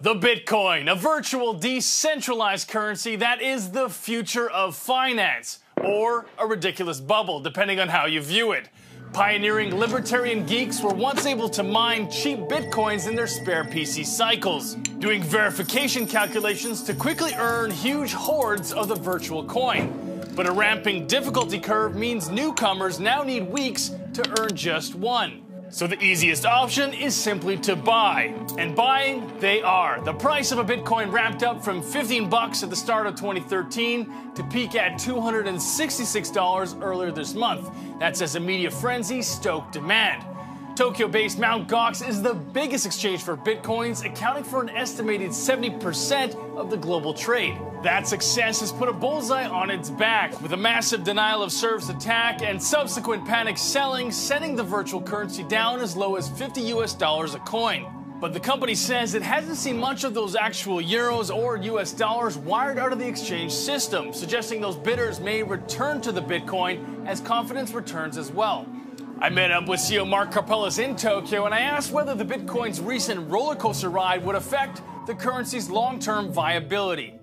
The Bitcoin, a virtual decentralized currency that is the future of finance, or a ridiculous bubble, depending on how you view it. Pioneering libertarian geeks were once able to mine cheap Bitcoins in their spare PC cycles, doing verification calculations to quickly earn huge hordes of the virtual coin. But a ramping difficulty curve means newcomers now need weeks to earn just one. So the easiest option is simply to buy. And buying, they are. The price of a Bitcoin ramped up from $15 at the start of 2013 to peak at $266 earlier this month. That's as a media frenzy stoked demand. Tokyo-based Mt.Gox is the biggest exchange for Bitcoins, accounting for an estimated 70% of the global trade. That success has put a bullseye on its back, with a massive denial of service attack and subsequent panic selling, sending the virtual currency down as low as $50 a coin. But the company says it hasn't seen much of those actual euros or US dollars wired out of the exchange system, suggesting those bidders may return to the Bitcoin as confidence returns as well. I met up with CEO Mark Karpeles in Tokyo, and I asked whether the Bitcoin's recent roller coaster ride would affect the currency's long-term viability.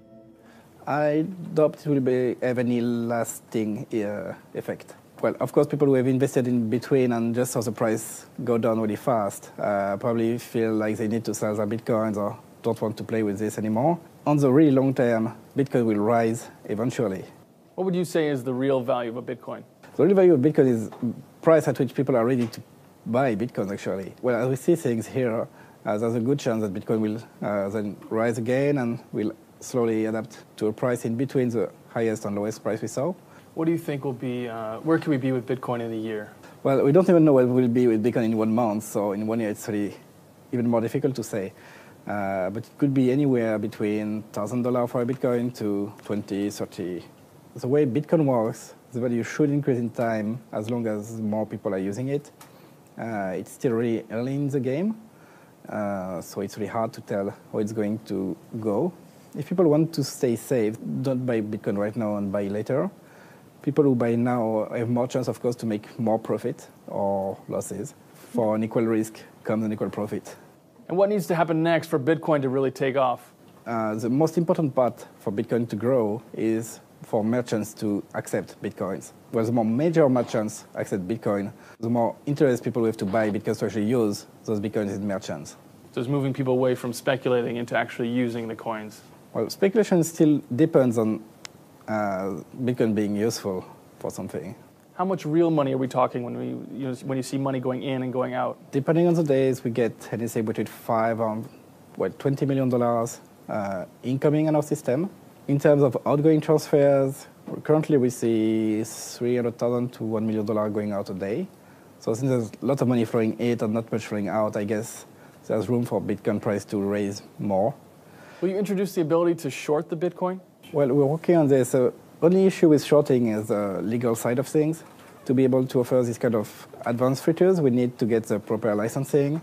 I doubt it will have any lasting effect. Well, of course, people who have invested in Bitcoin and just saw the price go down really fast probably feel like they need to sell their Bitcoins or don't want to play with this anymore. On the really long term, Bitcoin will rise eventually. What would you say is the real value of a Bitcoin? The real value of Bitcoin is price at which people are ready to buy Bitcoin, actually. Well, as we see things here, there's a good chance that Bitcoin will then rise again and will slowly adapt to a price in between the highest and lowest price we saw. What do you think will be, where can we be with Bitcoin in a year? Well, we don't even know what we'll be with Bitcoin in 1 month, so in 1 year it's really even more difficult to say. But it could be anywhere between $1,000 for a Bitcoin to 20, 30. The way Bitcoin works, the value should increase in time as long as more people are using it. It's still really early in the game, so it's really hard to tell how it's going to go. If people want to stay safe, don't buy Bitcoin right now and buy later. People who buy now have more chance, of course, to make more profit or losses. For an equal risk comes an equal profit. And what needs to happen next for Bitcoin to really take off? The most important part for Bitcoin to grow is for merchants to accept Bitcoins. Well, the more major merchants accept Bitcoin, the more interest people have to buy Bitcoins to actually use those Bitcoins in merchants. So it's moving people away from speculating into actually using the coins. Well, speculation still depends on Bitcoin being useful for something. How much real money are we talking when you see money going in and going out? Depending on the days, we get anything between $5 and $20 million incoming in our system. In terms of outgoing transfers, currently we see $300,000 to $1 million going out a day. So since there's a lot of money flowing in and not much flowing out, I guess there's room for Bitcoin price to raise more. Will you introduce the ability to short the Bitcoin? Well, we're working on this. The only issue with shorting is the legal side of things. To be able to offer this kind of advanced features, we need to get the proper licensing,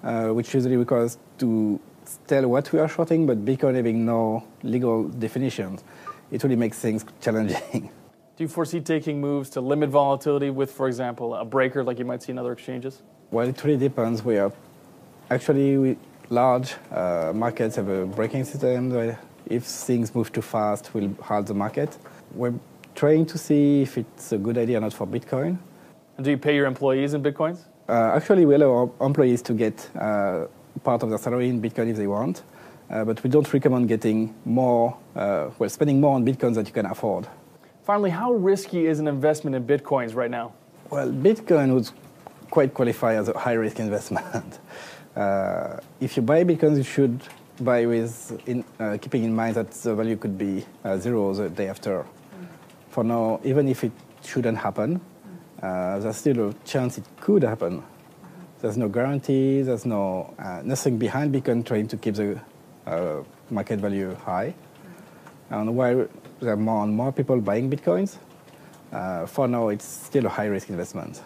which usually requires to tell what we are shorting, but Bitcoin having no legal definitions, it really makes things challenging. Do you foresee taking moves to limit volatility with, for example, a breaker like you might see in other exchanges? Well, it really depends. Large markets have a breaking system where if things move too fast, we'll halt the market. We're trying to see if it's a good idea or not for Bitcoin. And do you pay your employees in Bitcoins? Actually, we allow our employees to get part of their salary in Bitcoin if they want, but we don't recommend getting more, spending more on Bitcoins than you can afford. Finally, how risky is an investment in Bitcoins right now? Well, Bitcoin would quite qualify as a high-risk investment. If you buy Bitcoins, you should buy with keeping in mind that the value could be zero the day after. For now, even if it shouldn't happen, there's still a chance it could happen. There's no guarantee, there's nothing behind Bitcoin trying to keep the market value high. And while there are more and more people buying Bitcoins, for now it's still a high-risk investment.